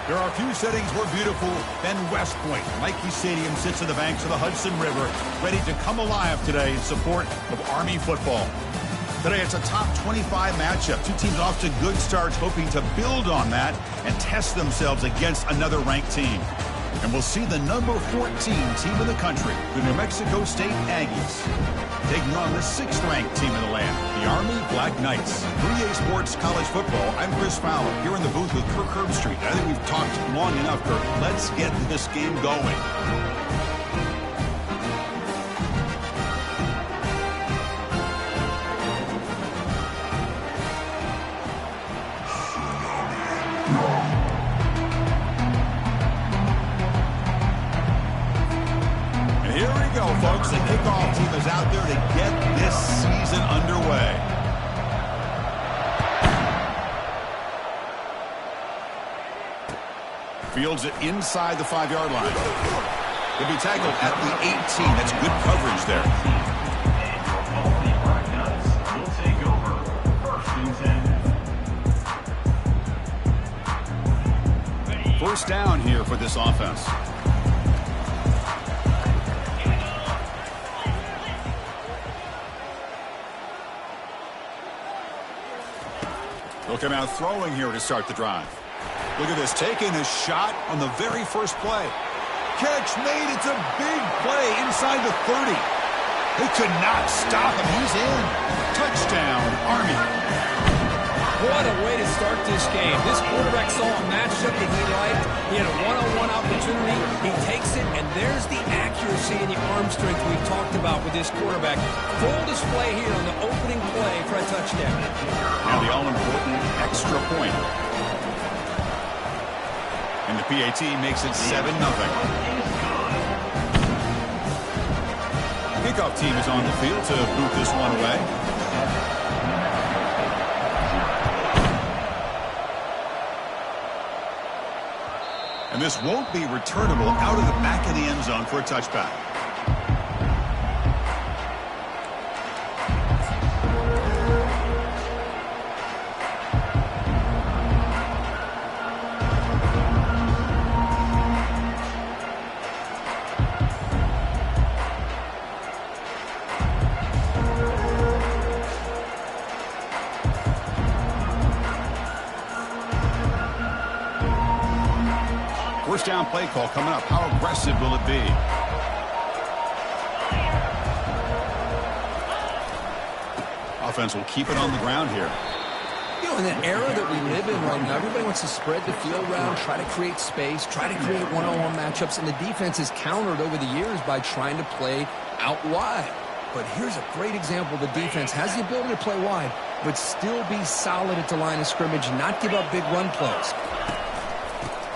There are a few settings where beautiful Ben West Point, Nike Stadium, sits on the banks of the Hudson River, ready to come alive today in support of Army football. Today it's a top 25 matchup. Two teams off to good starts, hoping to build on that and test themselves against another ranked team. And we'll see the number 14 team in the country, the New Mexico State Aggies, taking on the 6th-ranked team in the land, the Army Black Knights. 3A Sports College Football, I'm Chris Fowler, here in the booth with Kirk Herbstreit. I think we've talked long enough, Kirk. Let's get this game going. Folks, the kickoff team is out there to get this season underway. Fields it inside the 5-yard line. He'll be tackled at the 18. That's good coverage there. First down here for this offense. They'll come out throwing here to start the drive. Look at this, taking a shot on the very first play. Catch made, it's a big play inside the 30. They could not stop him, he's in. Touchdown, Army. What a way to start this game. This quarterback saw a matchup that he liked. He had a one-on-one opportunity. He takes it, and there's the accuracy and the arm strength we've talked about with this quarterback. Full display here on the opening play for a touchdown. Now the all-important extra point. And the PAT makes it 7-0. Kickoff team is on the field to boot this one away. And this won't be returnable out of the back of the end zone for a touchback. First down play call coming up. How aggressive will it be? Offense will keep it on the ground here. You know, in the era that we live in right now, everybody wants to spread the field around, try to create space, try to create one-on-one matchups, and the defense has countered over the years by trying to play out wide. But here's a great example. The defense has the ability to play wide, but still be solid at the line of scrimmage, not give up big run plays.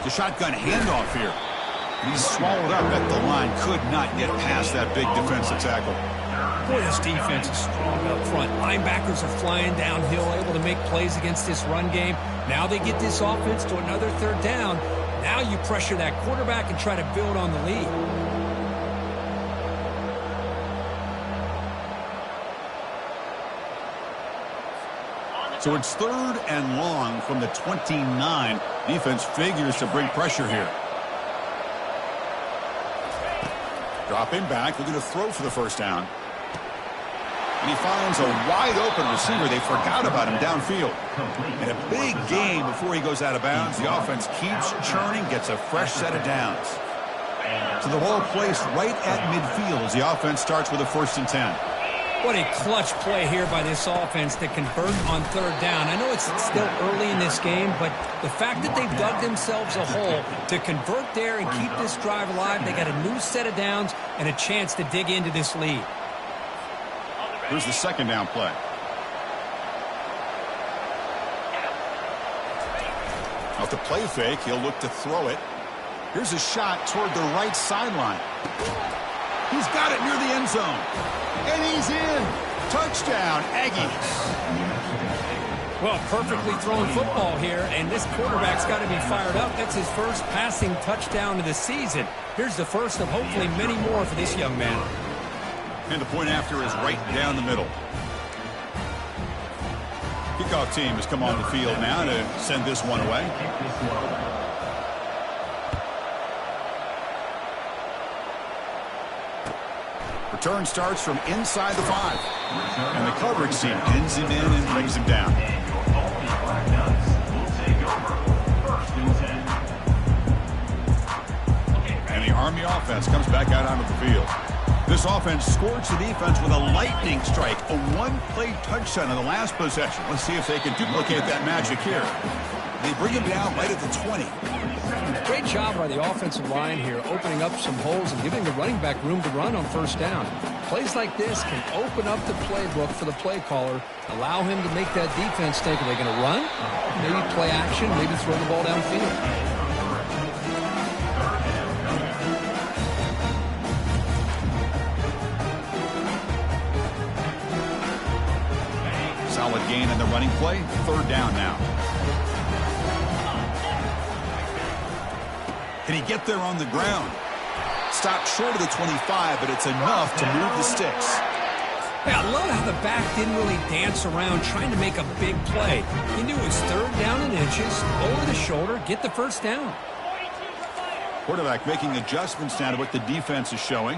The shotgun handoff here. He's swallowed up at the line. Could not get past that big defensive tackle. Boy, this defense is strong up front. Linebackers are flying downhill, able to make plays against this run game. Now they get this offense to another third down. Now you pressure that quarterback and try to build on the lead. So it's 3rd and long from the 29. Defense figures to bring pressure here. Dropping back, looking to throw for the first down. And he finds a wide-open receiver. They forgot about him downfield. And a big gain before he goes out of bounds. The offense keeps churning, gets a fresh set of downs. So the ball placed right at midfield as the offense starts with a 1st and 10. What a clutch play here by this offense to convert on 3rd down. I know it's still early in this game, but the fact that they've dug themselves a hole to convert there and keep this drive alive, they got a new set of downs and a chance to dig into this lead. Here's the 2nd down play. Off the play fake, he'll look to throw it. Here's a shot toward the right sideline. He's got it near the end zone. And he's in. Touchdown, Aggies. Well, perfectly thrown football here, and this quarterback's got to be fired up. That's his first passing touchdown of the season. Here's the first of hopefully many more for this young man. And the point after is right down the middle. Kickoff team has come on the field now to send this one away. Return starts from inside the 5. And the coverage team pins him in and brings him down. And the Army offense comes back out onto the field. This offense scorched the defense with a lightning strike, a one-play touchdown in the last possession. Let's see if they can duplicate that magic here. They bring him down right at the 20. Great job by the offensive line here, opening up some holes and giving the running back room to run on first down. Plays like this can open up the playbook for the play caller, allow him to make that defense think, are they going to run? Maybe play action, maybe throw the ball downfield. Solid gain in the running play. Third down now. Can he get there on the ground? Stopped short of the 25, but it's enough to move the sticks. Hey, I love how the back didn't really dance around trying to make a big play. He knew it was third down in inches, over the shoulder, get the first down. Quarterback making adjustments now to what the defense is showing.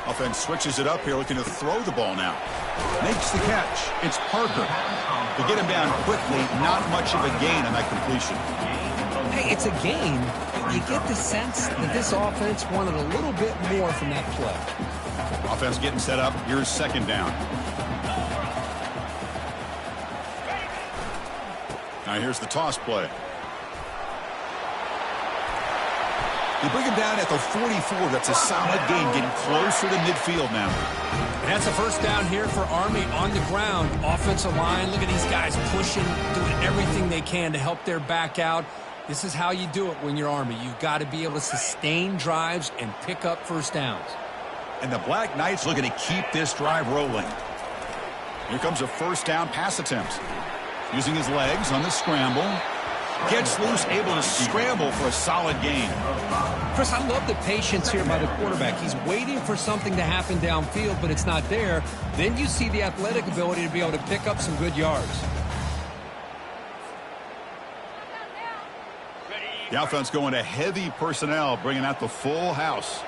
Offense switches it up here, looking to throw the ball now. Makes the catch. It's Parker. To get him down quickly, not much of a gain on that completion. Hey, it's a gain. You get the sense that this offense wanted a little bit more from that play. Offense getting set up. Here's second down. Now here's the toss play. They bring him down at the 44. That's a solid gain, getting closer to midfield now. And that's a first down here for Army on the ground. Offensive line, look at these guys pushing, doing everything they can to help their back out. This is how you do it when you're Army. You've got to be able to sustain drives and pick up first downs. And the Black Knights looking to keep this drive rolling. Here comes a first down pass attempt. Using his legs on the scramble. Gets loose, able to scramble for a solid gain. Chris, I love the patience here by the quarterback. He's waiting for something to happen downfield, but it's not there. Then you see the athletic ability to be able to pick up some good yards. The offense going to heavy personnel, bringing out the full house.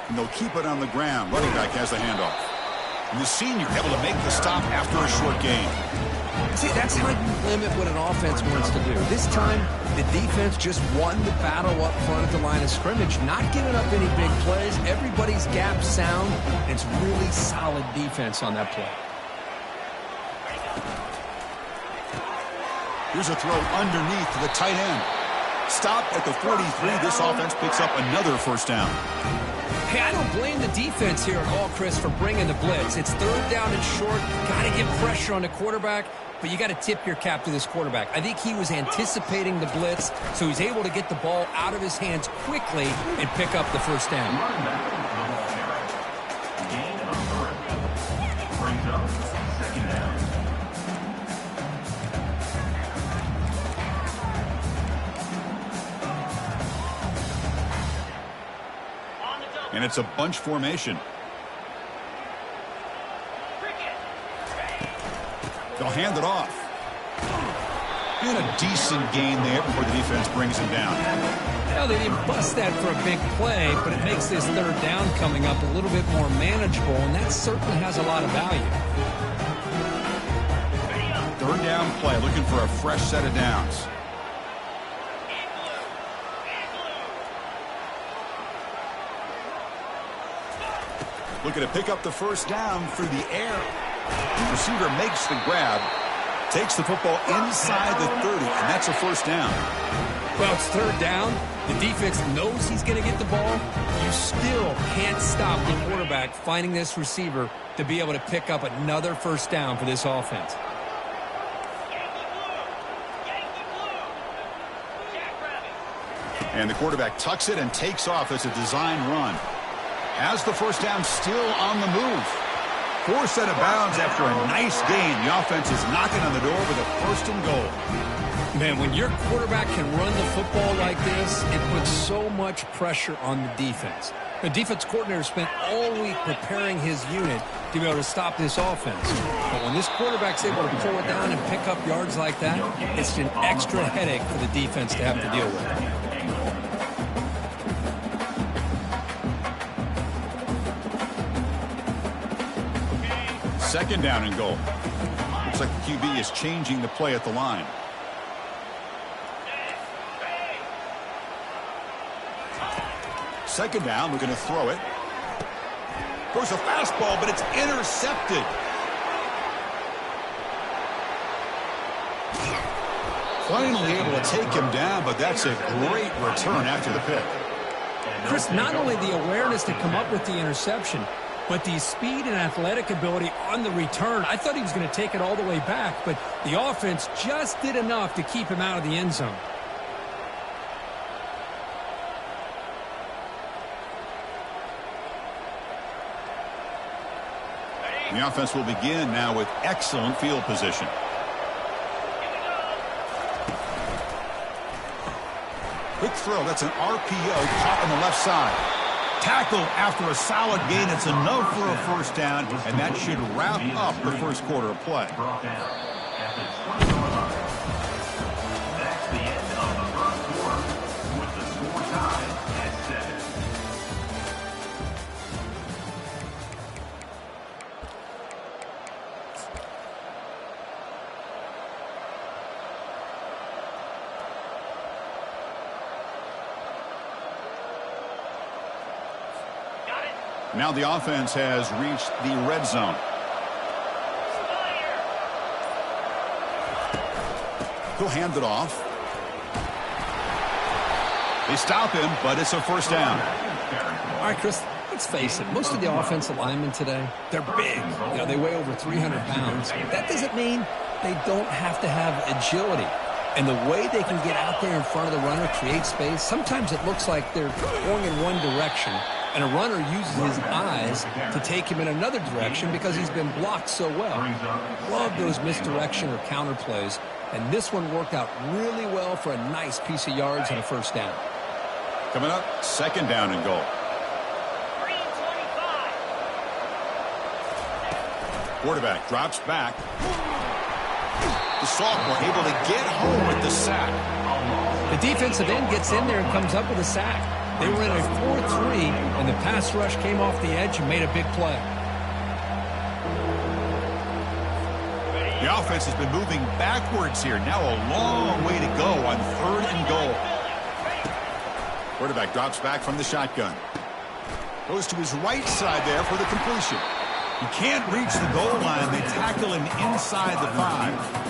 And they'll keep it on the ground. Running back has the handoff. And the senior able to make the stop after a short gain. See, that's how you limit what an offense wants to do. This time, the defense just won the battle up front at the line of scrimmage, not giving up any big plays. Everybody's gap sound. It's really solid defense on that play. Here's a throw underneath to the tight end. Stop at the 43. This offense picks up another first down. Hey, I don't blame the defense here at all, Chris, for bringing the blitz. It's third down and short. Got to get pressure on the quarterback, but you got to tip your cap to this quarterback. I think he was anticipating the blitz, so he's able to get the ball out of his hands quickly and pick up the first down. And it's a bunch formation. They'll hand it off. And a decent gain there before the defense brings him down. Well, they didn't bust that for a big play, but it makes this third down coming up a little bit more manageable, and that certainly has a lot of value. Third down play, looking for a fresh set of downs. Looking to pick up the first down through the air. The receiver makes the grab, takes the football inside the 30, and that's a first down. Well, it's third down. The defense knows he's going to get the ball. You still can't stop the quarterback finding this receiver to be able to pick up another first down for this offense. And the quarterback tucks it and takes off as a design run. Has the first down, still on the move. Forced out of bounds after a nice gain. The offense is knocking on the door with a first and goal. Man, when your quarterback can run the football like this, it puts so much pressure on the defense. The defense coordinator spent all week preparing his unit to be able to stop this offense. But when this quarterback's able to pull it down and pick up yards like that, it's an extra headache for the defense to have to deal with. Second down and goal. Looks like the QB is changing the play at the line. Second down, we're going to throw it. Throws a fastball, but it's intercepted. Finally able to take him down, but that's a great return after the pick. Chris, not only the awareness to come up with the interception, but the speed and athletic ability on the return. I thought he was going to take it all the way back, but the offense just did enough to keep him out of the end zone. The offense will begin now with excellent field position. Quick throw. That's an RPO caught on the left side. Tackled after a solid gain. It's enough for a first down, and that should wrap up the first quarter of play. That's the end of the first quarter with the score tied at 7. Now the offense has reached the red zone. He'll hand it off. They stop him, but it's a first down. All right, Chris, let's face it. Most of the offensive linemen today, they're big. You know, they weigh over 300 pounds. That doesn't mean they don't have to have agility. And the way they can get out there in front of the runner, create space, sometimes it looks like they're going in one direction, and a runner uses his eyes to take him in another direction because he's been blocked so well. Love those misdirection or counter plays, and this one worked out really well for a nice piece of yards and a first down. Coming up, second down and goal. Quarterback drops back. The sophomore able to get home with the sack. The defensive end gets in there and comes up with a sack. They were in a 4-3, and the pass rush came off the edge and made a big play. The offense has been moving backwards here. Now a long way to go on third and goal. Quarterback drops back from the shotgun. Goes to his right side there for the completion. He can't reach the goal line. They tackle him inside the 5.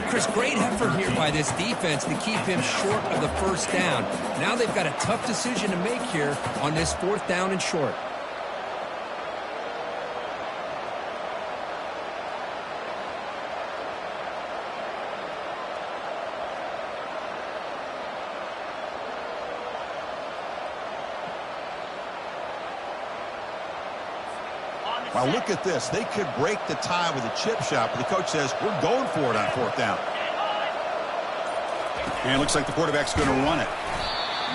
Chris, great effort here by this defense to keep him short of the first down. Now they've got a tough decision to make here on this fourth down and short. Well, look at this. They could break the tie with a chip shot, but the coach says, we're going for it on fourth down. And it looks like the quarterback's going to run it.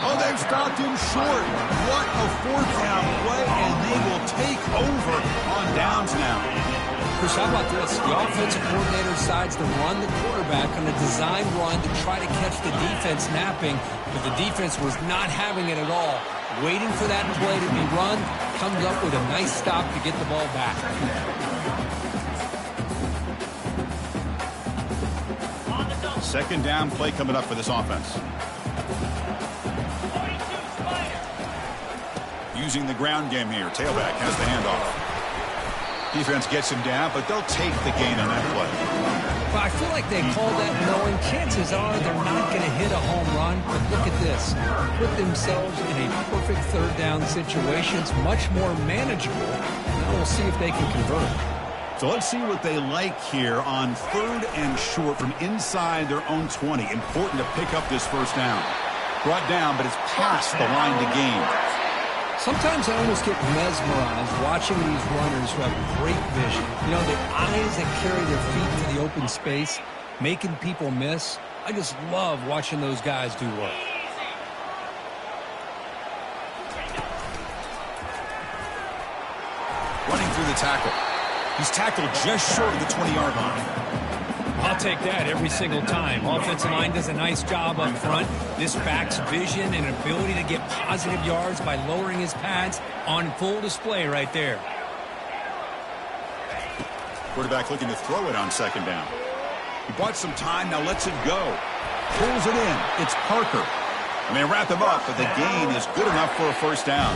Oh, they've stopped him short. What a fourth down play, and they will take over on downs now. Chris, how about this? The offensive coordinator decides to run the quarterback on a design run to try to catch the defense napping, but the defense was not having it at all. Waiting for that play to be run, comes up with a nice stop to get the ball back. Second down play coming up for this offense. Using the ground game here. Tailback has the handoff. Defense gets him down, but they'll take the gain on that play. But I feel like they called that knowing chances are they're not going to hit a home run. But look at this. Put themselves in a perfect third down situation. It's much more manageable. Now we'll see if they can convert. So let's see what they like here on third and short from inside their own 20. Important to pick up this first down. Brought down, but it's past the line to gain. Sometimes I almost get mesmerized watching these runners who have great vision. You know, the eyes that carry their feet to the open space, making people miss. I just love watching those guys do work. Running through the tackle. He's tackled just short of the 20-yard line. I'll take that every single time. Offensive line does a nice job up front. This back's vision and ability to get positive yards by lowering his pads on full display right there. Quarterback looking to throw it on second down. He bought some time, now lets it go. Pulls it in. It's Parker. And they wrap him up, but the gain is good enough for a first down.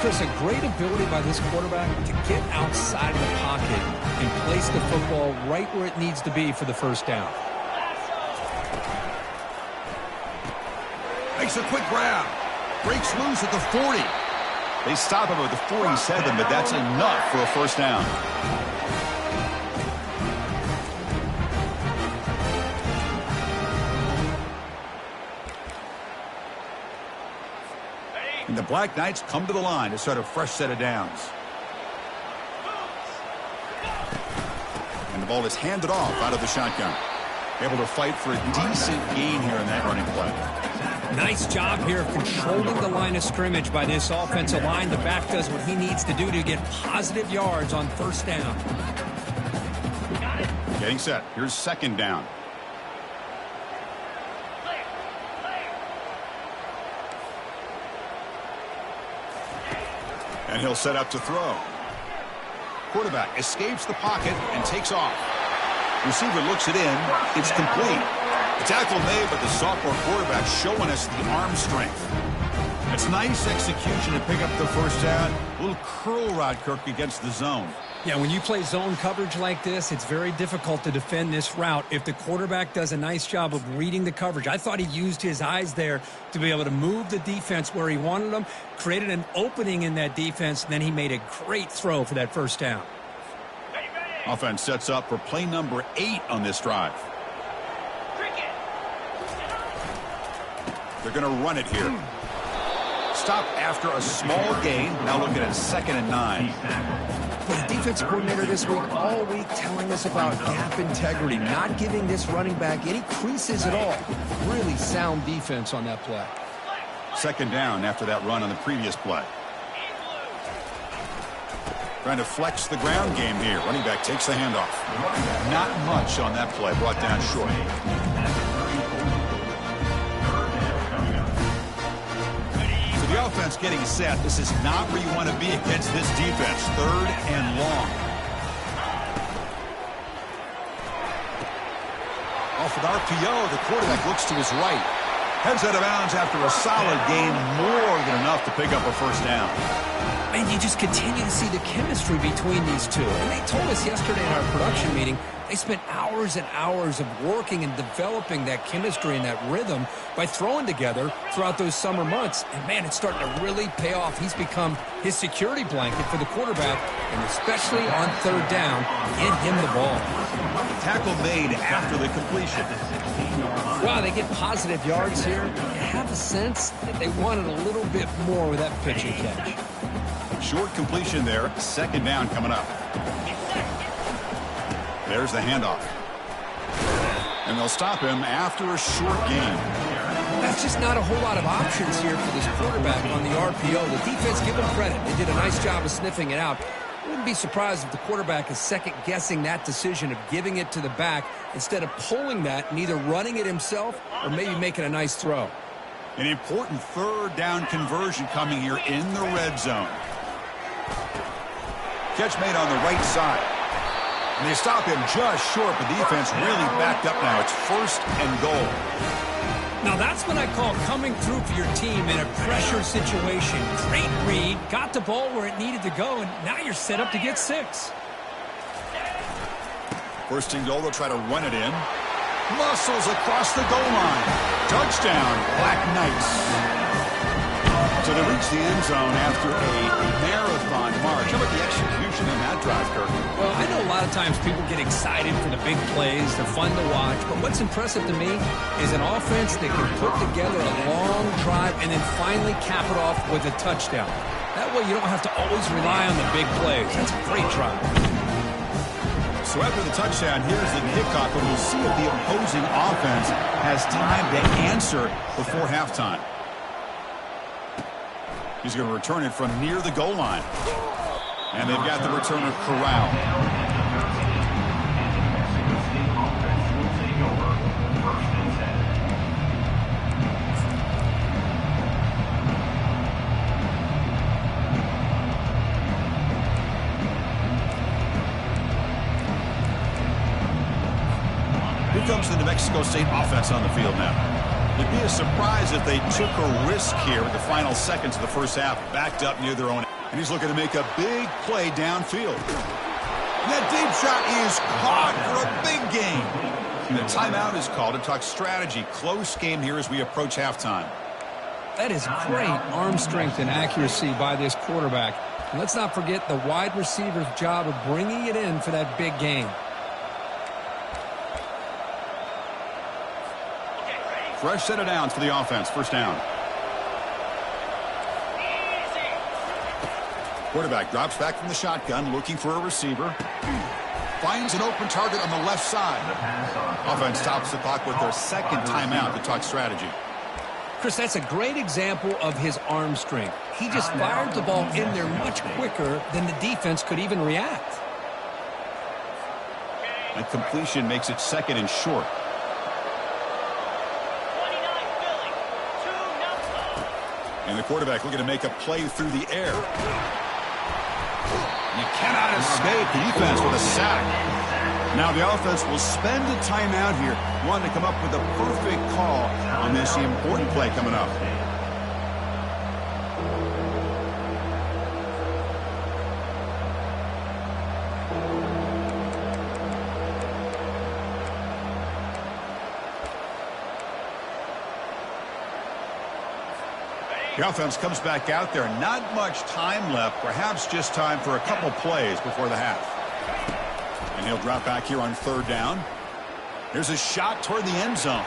Chris, a great ability by this quarterback to get outside of the pocket and place the football right where it needs to be for the first down. Makes a quick grab. Breaks loose at the 40. They stop him at the 47, but that's enough for a first down. And the Black Knights come to the line to start a fresh set of downs. And the ball is handed off out of the shotgun. Able to fight for a decent gain here in that running play. Nice job here of controlling the line of scrimmage by this offensive line. The back does what he needs to do to get positive yards on first down. Getting set. Here's second down. And he'll set up to throw. Quarterback escapes the pocket and takes off. Receiver looks it in. It's complete. The tackle made, but the sophomore quarterback showing us the arm strength. It's nice execution to pick up the first down. A little curl rod, Kirk, against the zone. Yeah, when you play zone coverage like this, it's very difficult to defend this route if the quarterback does a nice job of reading the coverage. I thought he used his eyes there to be able to move the defense where he wanted them, created an opening in that defense, and then he made a great throw for that first down. Offense sets up for play number 8 on this drive. They're going to run it here. Stop after a small gain. Now looking at 2nd and 9. The defensive coordinator this week, all week, telling us about gap integrity, not giving this running back any creases at all. Really sound defense on that play. 2nd down after that run on the previous play. Trying to flex the ground game here. Running back takes the handoff. Not much on that play. Brought down short. So the offense getting set. This is not where you want to be against this defense. 3rd and long. Off with RPO. The quarterback looks to his right. Heads out of bounds after a solid gain. More than enough to pick up a first down. And you just continue to see the chemistry between these two. And they told us yesterday in our production meeting, they spent hours and hours of working and developing that chemistry and that rhythm by throwing together throughout those summer months. And, man, it's starting to really pay off. He's become his security blanket for the quarterback, and especially on 3rd down, get him the ball. Tackle made after the completion. Wow, they get positive yards here. You have a sense that they wanted a little bit more with that pitch and catch. Short completion there. 2nd down coming up. There's the handoff. And they'll stop him after a short gain. That's just not a whole lot of options here for this quarterback on the RPO. The defense, give them credit. They did a nice job of sniffing it out. I wouldn't be surprised if the quarterback is second-guessing that decision of giving it to the back instead of pulling that and either running it himself or maybe making a nice throw. An important 3rd down conversion coming here in the red zone. Catch made on the right side. And they stop him just short, but the defense really backed up now. It's 1st and goal. Now that's what I call coming through for your team in a pressure situation. Great read, got the ball where it needed to go, and now you're set up to get 6. 1st and goal, they'll try to run it in. Muscles across the goal line. Touchdown, Black Knights. So they reach the end zone after a marathon march. How about the execution on that drive, Kirk? Well, I know a lot of times people get excited for the big plays. They're fun to watch. But what's impressive to me is an offense that can put together a long drive and then finally cap it off with a touchdown. That way you don't have to always rely on the big plays. That's a great drive. So after the touchdown, here's the kickoff, and we'll see if the opposing offense has time to answer before halftime. He's going to return it from near the goal line. And they've got the returner corralled. comes the New Mexico State offense on the field now. It'd be a surprise if they took a risk here with the final seconds of the first half, backed up near their own. And he's looking to make a big play downfield. And that deep shot is caught for a big gain. And the timeout is called to talk strategy. Close game here as we approach halftime. That is great arm strength and accuracy by this quarterback. And let's not forget the wide receiver's job of bringing it in for that big gain. Fresh set of downs for the offense. First down. Quarterback drops back from the shotgun, looking for a receiver. Finds an open target on the left side. Offense stops the clock with their second timeout to talk strategy. Chris, that's a great example of his arm strength. He just fired the ball in there much quicker than the defense could even react. That completion makes it second and short. And the quarterback looking to make a play through the air. You cannot escape the defense with a sack. Now the offense will spend a timeout here, wanting to come up with a perfect call on this important play coming up. The offense comes back out there. Not much time left. Perhaps just time for a couple plays before the half. And he'll drop back here on third down. Here's a shot toward the end zone.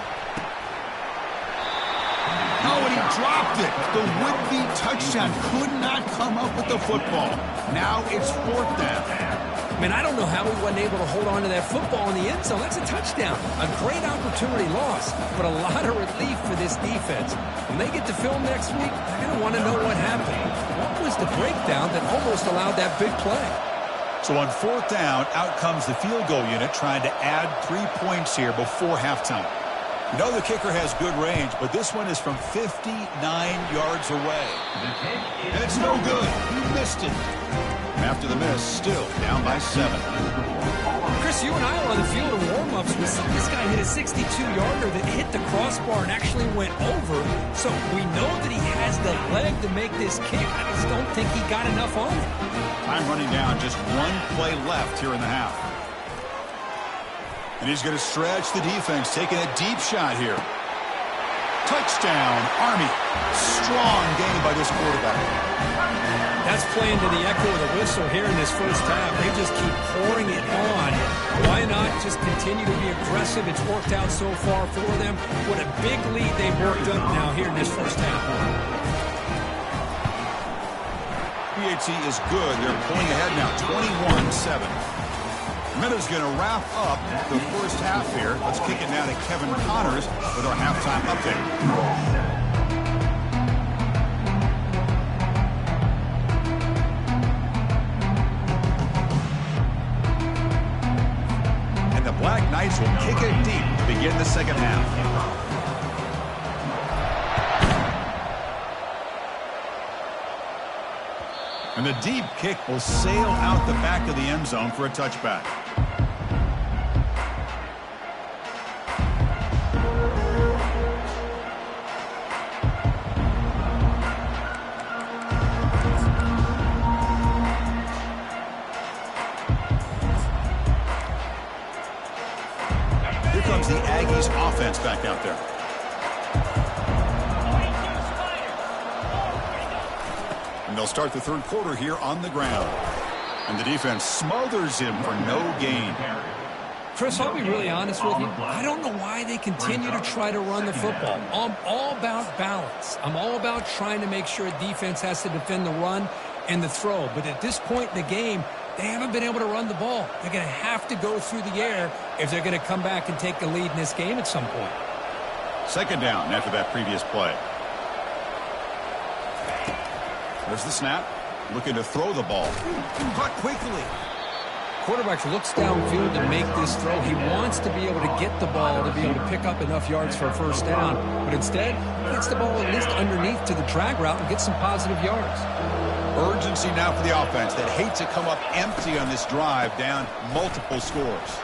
Oh, and he dropped it. The would-be touchdown could not come up with the football. Now it's fourth down. Man, I don't know how he wasn't able to hold on to that football in the end zone. That's a touchdown. A great opportunity lost, but a lot of relief for this defense. When they get to film next week, they're going to want to know what happened. What was the breakdown that almost allowed that big play? So on fourth down, out comes the field goal unit trying to add 3 points here before halftime. You know the kicker has good range, but this one is from 59 yards away. And it's no good. He missed it. After the miss, still down by 7. Chris, you and I were on the field in warm-ups. We saw this guy hit a 62-yarder that hit the crossbar and actually went over. So we know that he has the leg to make this kick. I just don't think he got enough on it. Time running down, just one play left here in the half. And he's going to stretch the defense, taking a deep shot here. Touchdown, Army. Strong game by this quarterback. That's playing to the echo of the whistle here in this first half. They just keep pouring it on. Why not just continue to be aggressive? It's worked out so far for them. What a big lead they've worked up now here in this first half. PHC is good. They're pulling ahead now, 21-7. Minuta's going to wrap up the first half here. Let's kick it now to Kevin Connors with our halftime update. Black Knights will kick it deep to begin the second half. And the deep kick will sail out the back of the end zone for a touchback. The Aggies offense back out there. And they'll start the third quarter here on the ground. And the defense smothers him for no gain. Chris, I'll be really honest with you. I don't know why they continue to try to run the football. I'm all about balance. I'm all about trying to make sure a defense has to defend the run and the throw. But at this point in the game, they haven't been able to run the ball. They're going to have to go through the air if they're going to come back and take the lead in this game at some point. Second down after that previous play. There's the snap. Looking to throw the ball. Caught quickly. Quarterback looks downfield to make this throw. He wants to be able to get the ball to be able to pick up enough yards for a first down. But instead, he gets the ball at least underneath to the drag route and gets some positive yards. Urgency now for the offense that hate to come up empty on this drive, down multiple scores.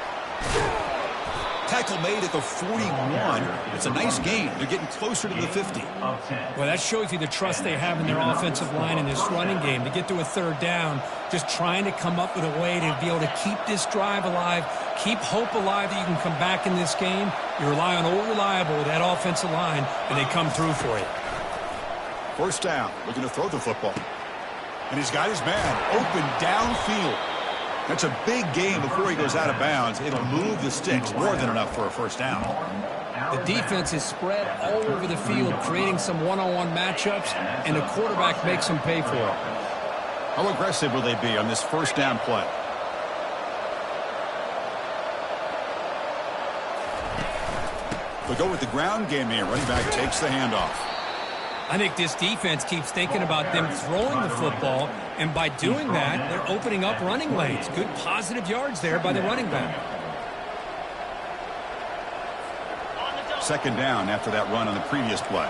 Tackle made at the 41. It's a nice gain. They're getting closer to the 50. Well, that shows you the trust they have in their offensive line in this running game. To get to a third down, just trying to come up with a way to be able to keep this drive alive, keep hope alive that you can come back in this game. You rely on Old Reliable with that offensive line, and they come through for you. First down, looking to throw the football. And he's got his man open downfield. That's a big gain before he goes out of bounds. It'll move the sticks, more than enough for a first down. The defense is spread all over the field, creating some one-on-one matchups, and the quarterback makes them pay for it. How aggressive will they be on this first down play? They'll go with the ground game here. Running back takes the handoff. I think this defense keeps thinking about them throwing the football, and by doing that, they're opening up running lanes. Good positive yards there by the running back. Second down after that run on the previous play.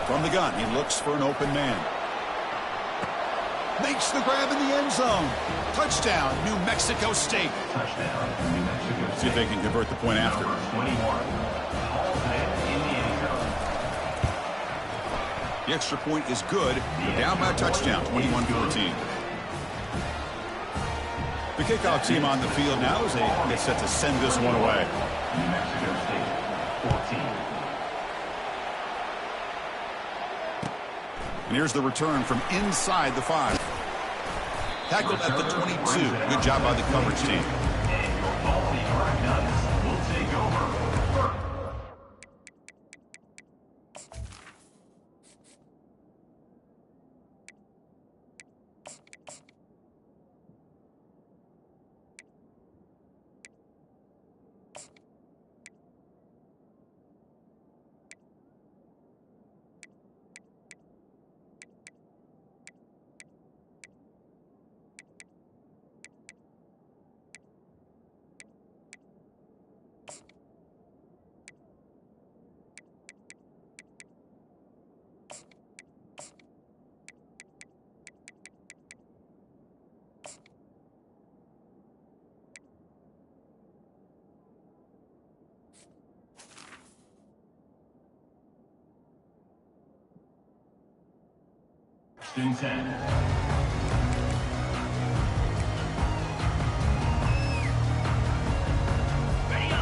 From the gun, he looks for an open man. Makes the grab in the end zone. Touchdown, New Mexico State. See if they can convert the point after. The extra point is good. They're down by a touchdown, 21-14. The kickoff team on the field now as they get set to send this one away. New Mexico State, 14. And here's the return from inside the 5. Tackled at the 22. Good job by the coverage team. And your Baltimore Nuts will take over.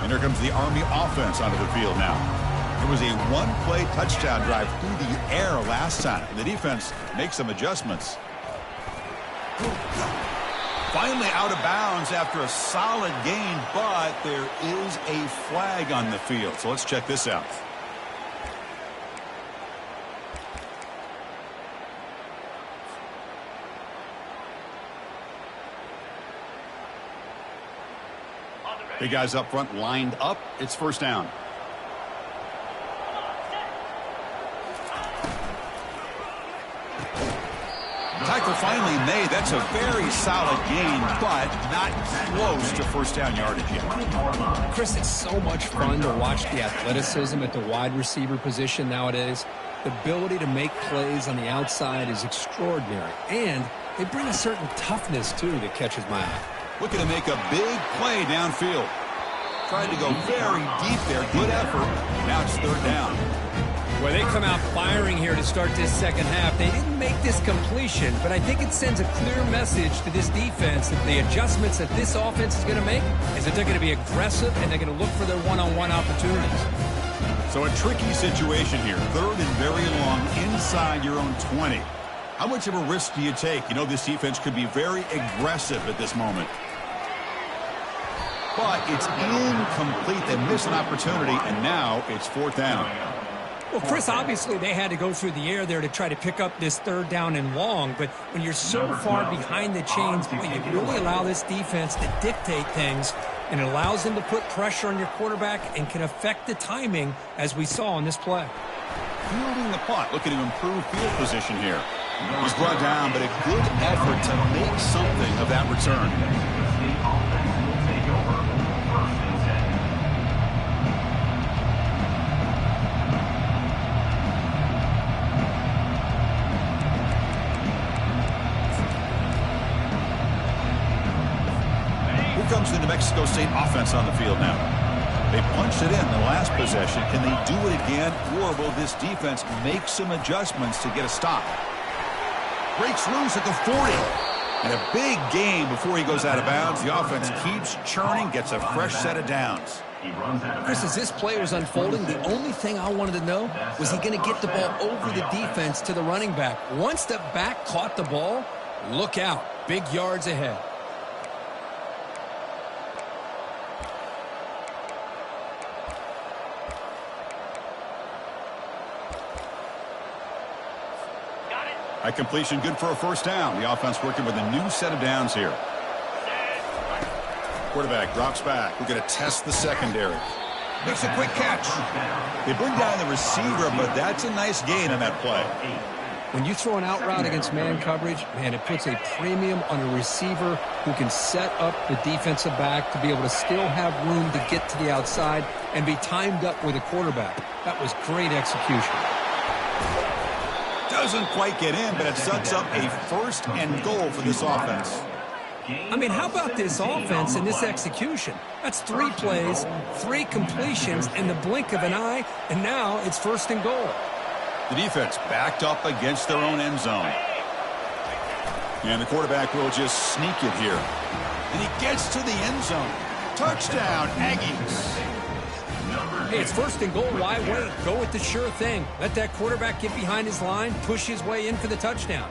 And here comes the Army offense onto the field now. It was a one-play touchdown drive through the air last time. The defense makes some adjustments. Finally out of bounds after a solid gain, but there is a flag on the field. So let's check this out. Big guys up front lined up. It's first down. Tackle finally made. That's a very solid gain, but not close to first down yardage yet. Chris, it's so much fun to watch the athleticism at the wide receiver position nowadays. The ability to make plays on the outside is extraordinary, and they bring a certain toughness, too, that catches my eye. Looking to make a big play downfield. Trying to go very deep there. Good effort. Now it's third down. Well, they come out firing here to start this second half. They didn't make this completion, but I think it sends a clear message to this defense that the adjustments that this offense is going to make is that they're going to be aggressive and they're going to look for their one-on-one opportunities. So a tricky situation here. Third and very long inside your own 20. How much of a risk do you take? You know this defense could be very aggressive at this moment. But it's incomplete. They miss an opportunity, and now it's fourth down. Well, Chris, obviously they had to go through the air there to try to pick up this third down and long, but when you're so far behind the chains, boy, you really allow this defense to dictate things, and it allows them to put pressure on your quarterback and can affect the timing, as we saw on this play. Fielding the punt, looking to improve field position here. He's brought down, but a good effort to make something of that return. brings the New Mexico State offense on the field now. They punched it in the last possession. Can they do it again, or will this defense make some adjustments to get a stop? Breaks loose at the 40. And a big game before he goes out of bounds. The offense keeps churning, gets a fresh set of downs. Chris, as this play was unfolding, the only thing I wanted to know was he going to get the ball over the defense to the running back. Once the back caught the ball, look out. Big yards ahead. High completion, good for a first down. The offense working with a new set of downs here. Quarterback drops back. We're going to test the secondary. Makes a quick catch. They bring down the receiver, but that's a nice gain on that play. When you throw an out route against man coverage, man, it puts a premium on a receiver who can set up the defensive back to be able to still have room to get to the outside and be timed up with a quarterback. That was great execution. Doesn't quite get in, but it sets up a first and goal for this offense. I mean, how about this offense and this execution? That's 3 plays, 3 completions in the blink of an eye, and now it's first and goal. The defense backed up against their own end zone. And the quarterback will just sneak it here. And he gets to the end zone. Touchdown, Aggies. Hey, it's first and goal. Why wait? Go with the sure thing. Let that quarterback get behind his line, push his way in for the touchdown.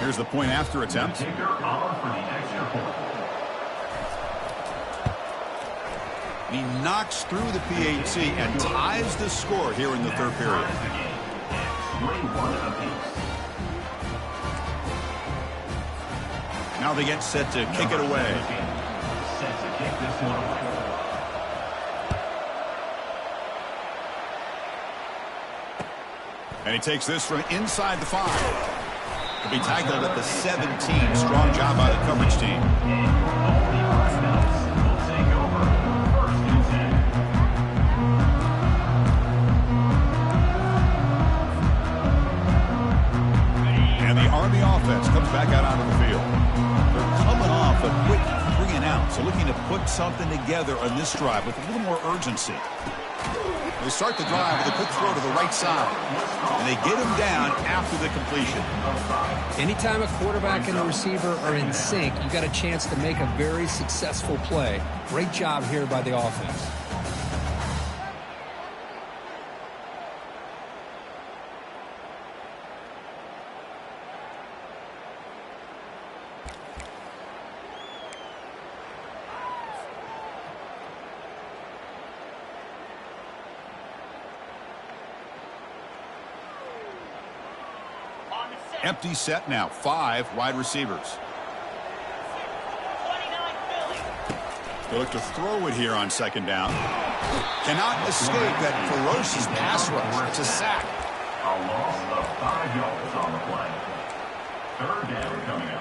Here's the point after attempt. He knocks through the PAT and ties the score here in the third period. Now they get set to kick it away. And he takes this from inside the 5. He'll be tackled at the 17. Strong job by the coverage team. And the Army offense comes back out onto the field. They're coming off a quick 3 and out, so looking to put something together on this drive with a little more urgency. They start the drive with a quick throw to the right side, and they get him down after the completion. Anytime a quarterback and a receiver are in sync, you got a chance to make a very successful play. Great job here by the offense. Empty set now. 5 wide receivers. They look to throw it here on second down. Cannot escape that ferocious pass rush. It's a sack. A loss of 5 yards on the play. Third down coming up.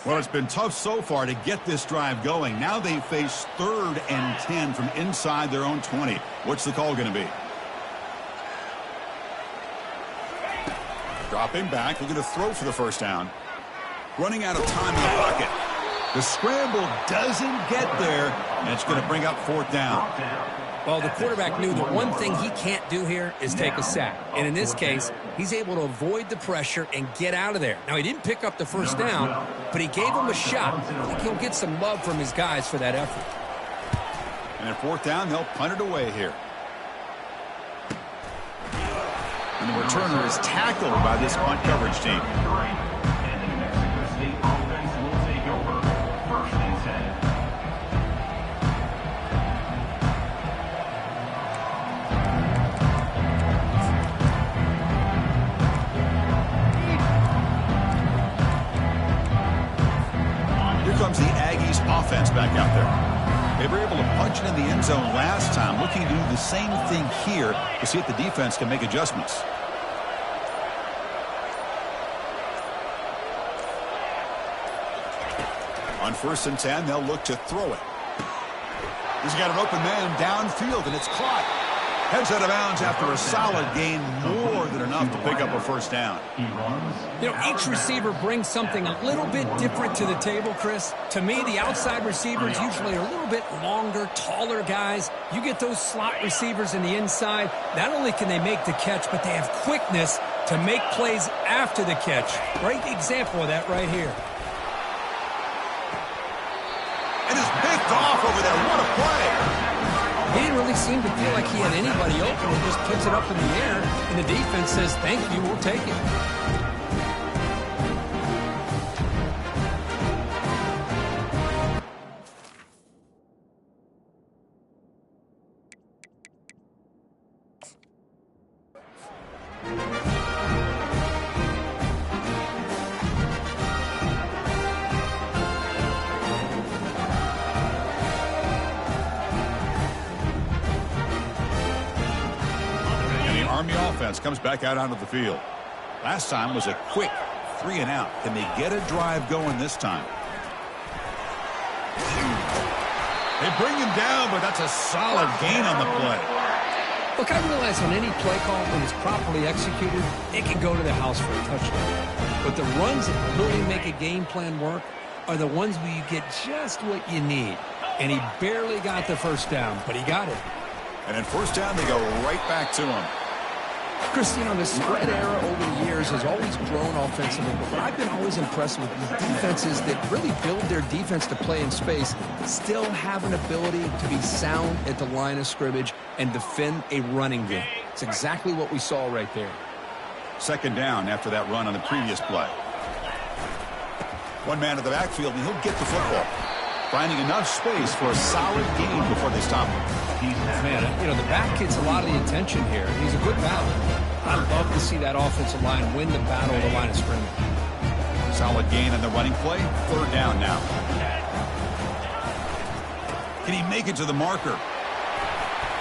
Well, it's been tough so far to get this drive going. Now they face 3rd and 10 from inside their own 20. What's the call going to be? Dropping back, looking to throw for the first down. Running out of time in the pocket. The scramble doesn't get there, and it's going to bring up 4th down. Well, the quarterback knew that one thing he can't do here is take a sack. And in this case, he's able to avoid the pressure and get out of there. Now, he didn't pick up the first down, but he gave him a shot. I think he'll get some love from his guys for that effort. And at 4th down, they'll punt it away here. And the returner is tackled by this punt coverage team. And the New Mexico State offense will take over. First and 10. Here comes the Aggies offense back out there. They were able to punch it in the end zone last time, looking to do the same thing here to see if the defense can make adjustments. On 1st and 10, they'll look to throw it. He's got an open man downfield, and it's caught. Heads out of bounds after a solid gain, more than enough to pick up a first down. You know, each receiver brings something a little bit different to the table, Chris. To me, the outside receivers usually are a little bit longer, taller guys. You get those slot receivers in the inside, not only can they make the catch, but they have quickness to make plays after the catch. Great example of that right here. And is picked off over there. What a play. He didn't really seem to feel like he had anybody open and just puts it up in the air, and the defense says, thank you, we'll take it. Army offense comes back out onto the field. Last time was a quick 3 and out. Can they get a drive going this time? They bring him down, but that's a solid gain on the play. Look, I realize on any play call, when it's properly executed, it can go to the house for a touchdown. But the runs that really make a game plan work are the ones where you get just what you need. And he barely got the first down, but he got it. And then 1st down, they go right back to him. Chris, you know, the spread era over the years has always grown offensively, but what I've been always impressed with is defenses that really build their defense to play in space still have an ability to be sound at the line of scrimmage and defend a running game. It's exactly what we saw right there. 2nd down after that run on the previous play. One man in the backfield, and he'll get the football, finding enough space for a solid gain before they stop him. Man, you know, the back gets a lot of the attention here. He's a good battler. I'd love to see that offensive line win the battle of the line of scrimmage. Solid gain on the running play. 3rd down now. Can he make it to the marker?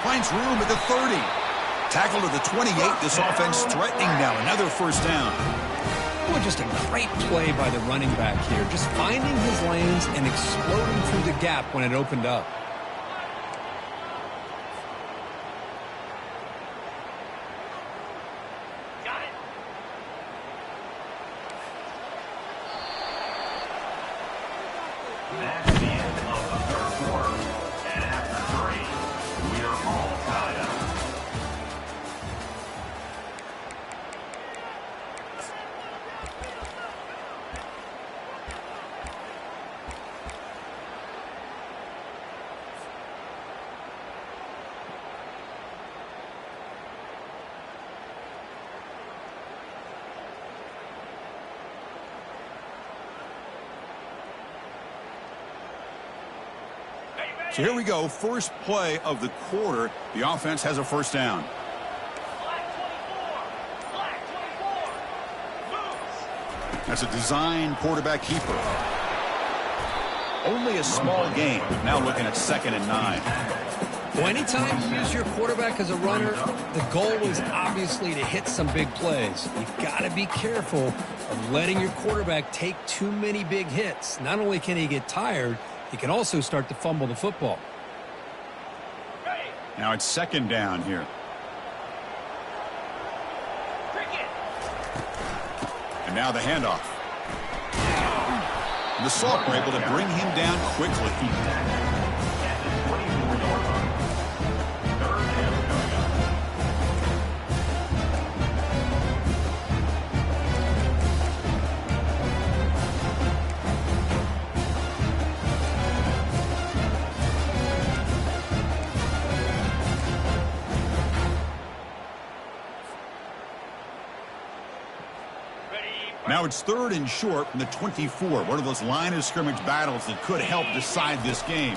Finds room at the 30. Tackled at the 28. This offense threatening now. Another 1st down. Well, just a great play by the running back here. Just finding his lanes and exploding through the gap when it opened up. That's the end of the 3rd quarter. And after 3, we are all tied up. So here we go. First play of the quarter. The offense has a 1st down. That's a design quarterback keeper. Only a small gain. Now looking at 2nd and 9. Well, anytime you use your quarterback as a runner, the goal is obviously to hit some big plays. You've got to be careful of letting your quarterback take too many big hits. Not only can he get tired, he can also start to fumble the football. Now it's 2nd down here. And now the handoff. And the Salt were able to bring him down quickly. Now it's 3rd and short from the 24. One of those line of scrimmage battles that could help decide this game.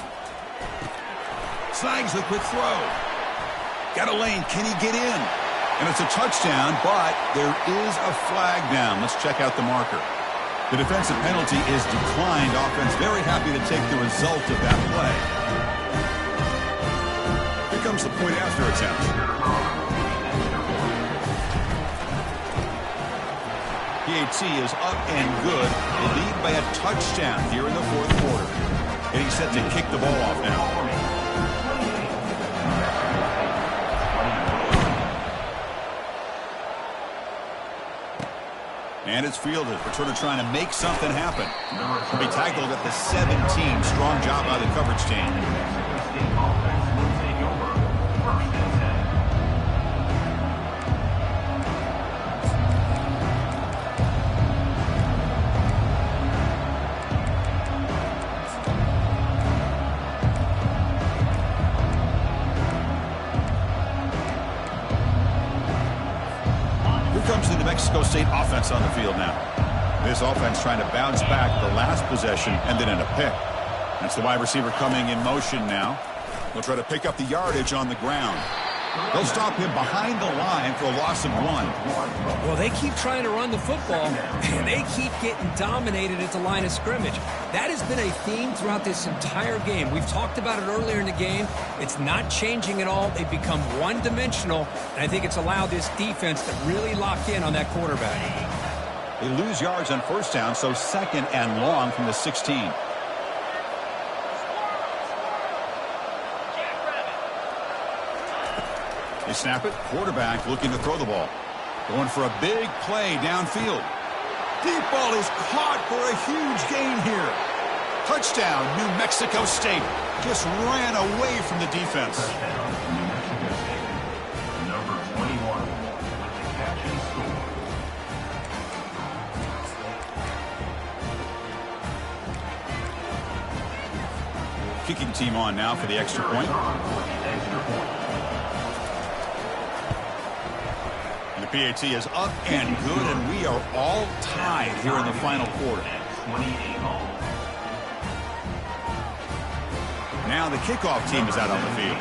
Snags the quick throw. Got a lane. Can he get in? And it's a touchdown, but there is a flag down. Let's check out the marker. The defensive penalty is declined. Offense very happy to take the result of that play. comes the point after attempt. PAT is up and good. They lead by a touchdown here in the fourth quarter. And he's set to kick the ball off now. And it's fielded. Returner trying to make something happen. He'll be tackled at the 17. Strong job by the coverage team. Comes the New Mexico State offense on the field now. This offense trying to bounce back the last possession and then in a pick. That's the wide receiver coming in motion now. They'll try to pick up the yardage on the ground. They'll stop him behind the line for a loss of 1. Well, they keep trying to run the football, and they keep getting dominated at the line of scrimmage. That has been a theme throughout this entire game. We've talked about it earlier in the game. It's not changing at all. They've become one-dimensional, and I think it's allowed this defense to really lock in on that quarterback. They lose yards on first down, so 2nd and long from the 16. They snap it. Quarterback looking to throw the ball. Going for a big play downfield. Deep ball is caught for a huge gain here. Touchdown, New Mexico State. Just ran away from the defense. Number 21 with the catch and score. Kicking team on now for the extra point. And the PAT is up and good, and we are all tied here in the final quarter. Now the kickoff team is out on the field.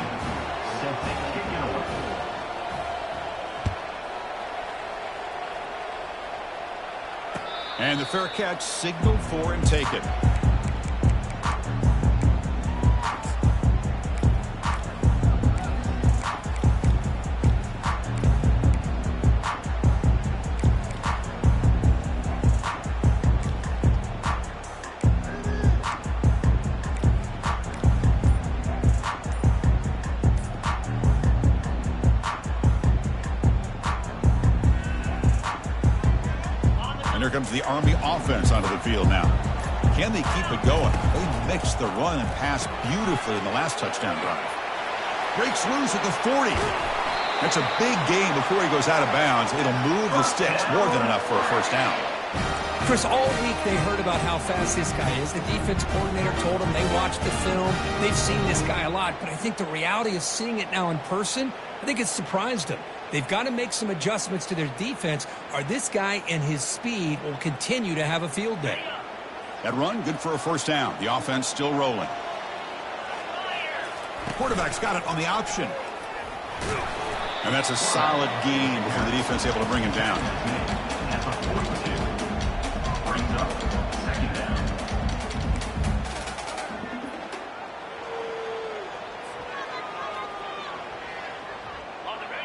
And the fair catch signaled for and taken. And here comes the Army offense onto the field now. Can they keep it going? They mixed the run and pass beautifully in the last touchdown drive. Breaks loose at the 40. That's a big gain before he goes out of bounds. It'll move the sticks more than enough for a first down. Chris, all week they heard about how fast this guy is. The defense coordinator told them they watched the film. They've seen this guy a lot, but I think the reality of seeing it now in person, I think it's surprised them. They've got to make some adjustments to their defense, or this guy and his speed will continue to have a field day. That run, good for a first down. The offense still rolling. The quarterback's got it on the option. And that's a solid gain before the defense able to bring him down.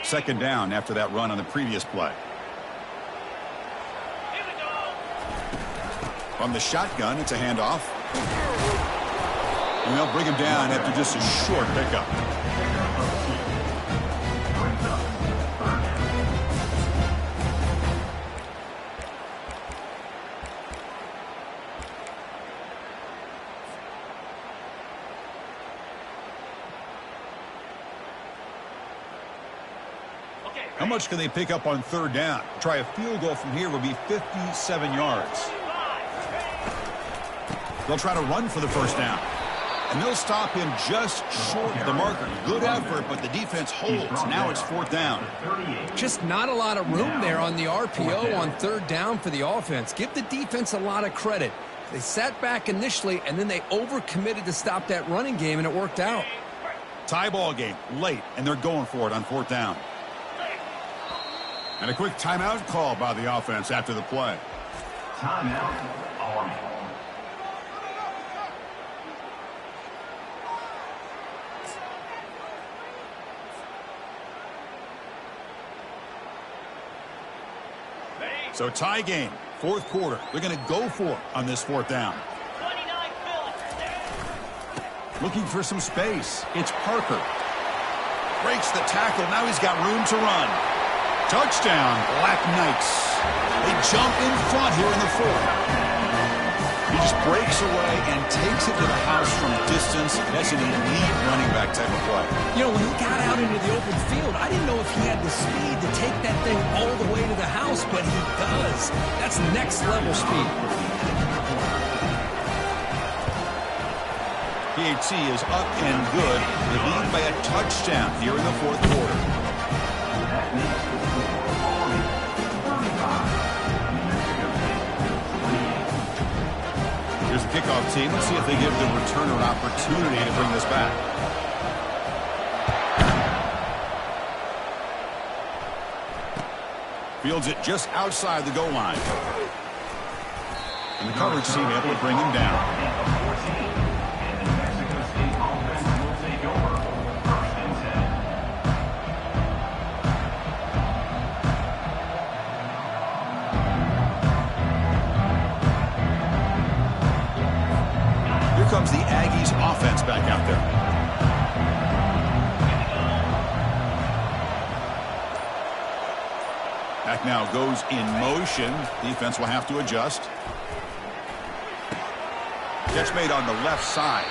Second down after that run on the previous play. From the shotgun, it's a handoff. And they'll bring him down after just a short pickup. How much can they pick up on third down? Try a field goal from here would be 57 yards. They'll try to run for the first down. And they'll stop him just short of the marker. Good effort, but the defense holds. Now it's fourth down. Just not a lot of room there on the RPO on third down for the offense. Give the defense a lot of credit. They sat back initially, and then they overcommitted to stop that running game, and it worked out. Tie ball game, late, and they're going for it on fourth down. And a quick timeout call by the offense after the play. Timeout, Army. So tie game, fourth quarter. They're going to go for it on this fourth down. Looking for some space. It's Parker. Breaks the tackle. Now he's got room to run. Touchdown, Black Knights. They jump in front here in the fourth. He just breaks away and takes it to the house from distance. That's an elite running back type of play. You know, when he got out into the open field, I didn't know if he had the speed to take that thing all the way to the house, but he does. That's next level speed. PAT is up and good. They lead by a touchdown here in the fourth quarter. Here's the kickoff team. Let's see if they give the returner an opportunity to bring this back. Fields it just outside the goal line. And the coverage team able to bring him down. Comes the Aggies offense back out there. Back now goes in motion. Defense will have to adjust. Catch made on the left side.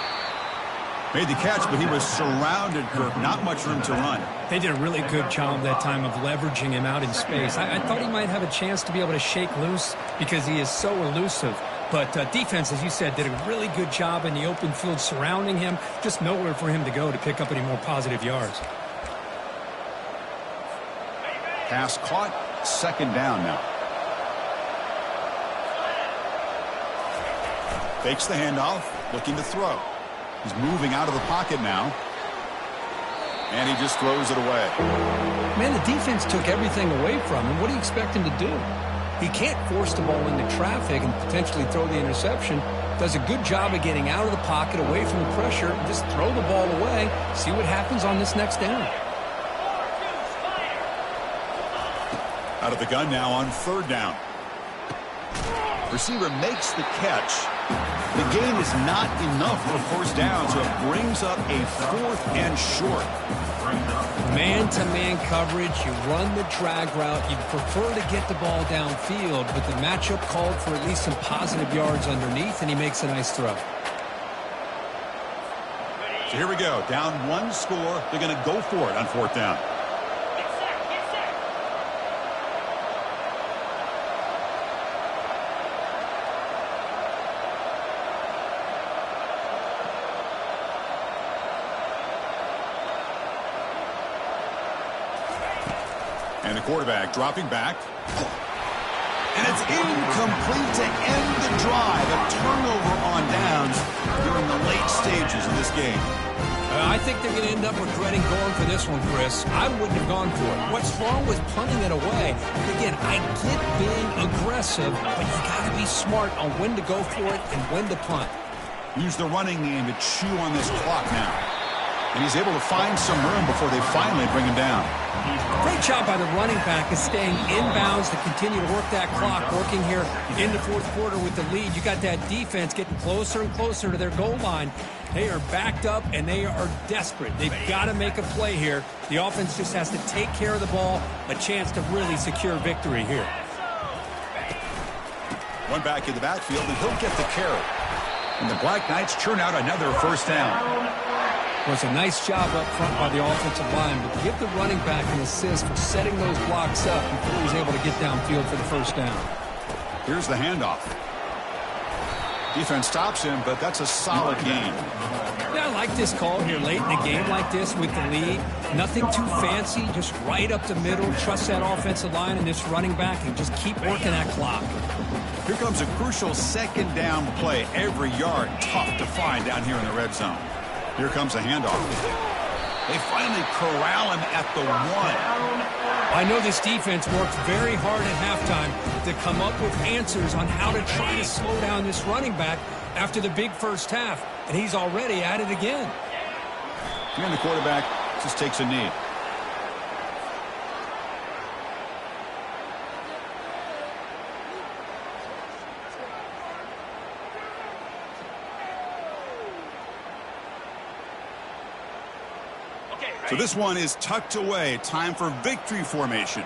Made the catch, but he was surrounded, Kirk. Not much room to run. They did a really good job that time of leveraging him out in space. I thought he might have a chance to be able to shake loose because he is so elusive. But defense, as you said, did a really good job in the open field surrounding him. Just nowhere for him to go to pick up any more positive yards. Pass caught. Second down now. Fakes the handoff. Looking to throw. He's moving out of the pocket now. And he just throws it away. Man, the defense took everything away from him. What do you expect him to do? He can't force the ball into traffic and potentially throw the interception. Does a good job of getting out of the pocket, away from the pressure, and just throw the ball away. See what happens on this next down. Out of the gun now on third down. Receiver makes the catch. The gain is not enough for first down, so it brings up a fourth and short. Man-to-man coverage, you run the drag route. You'd prefer to get the ball downfield, but the matchup called for at least some positive yards underneath, and he makes a nice throw. So here we go. Down one score. They're going to go for it on fourth down. And the quarterback dropping back. And it's incomplete to end the drive. A turnover on downs during the late stages of this game. I think they're going to end up regretting going for this one, Chris. I wouldn't have gone for it. What's wrong with punting it away? Again, I get being aggressive, but you got to be smart on when to go for it and when to punt. Use the running game to chew on this clock now. And he's able to find some room before they finally bring him down. Great job by the running back is staying inbounds to continue to work that clock, working here in the fourth quarter with the lead. You got that defense getting closer and closer to their goal line. They are backed up, and they are desperate. They've got to make a play here. The offense just has to take care of the ball, a chance to really secure victory here. One back in the backfield, and he'll get the carry. And the Black Knights churn out another first down. It was a nice job up front by the offensive line, but give the running back an assist for setting those blocks up before he was able to get downfield for the first down. Here's the handoff. Defense stops him, but that's a solid gain. Yeah, I like this call here late in the game like this with the lead. Nothing too fancy, just right up the middle. Trust that offensive line and this running back and just keep working that clock. Here comes a crucial second down play. Every yard tough to find down here in the red zone. Here comes a handoff. They finally corral him at the one. I know this defense worked very hard at halftime to come up with answers on how to try to slow down this running back after the big first half, and he's already at it again. And the quarterback just takes a knee. So this one is tucked away. Time for victory formation.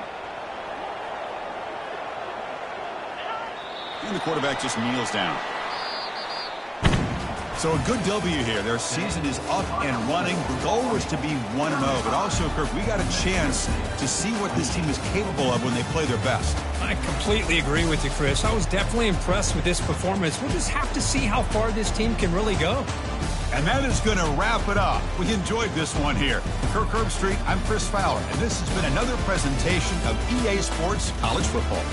And the quarterback just kneels down. So a good W here. Their season is up and running. The goal was to be 1-0, but also, Kirk, we got a chance to see what this team is capable of when they play their best. I completely agree with you, Chris. I was definitely impressed with this performance. We'll just have to see how far this team can really go. And that is going to wrap it up. We enjoyed this one here. Kirk Herbstreit, I'm Chris Fowler, and this has been another presentation of EA Sports College Football.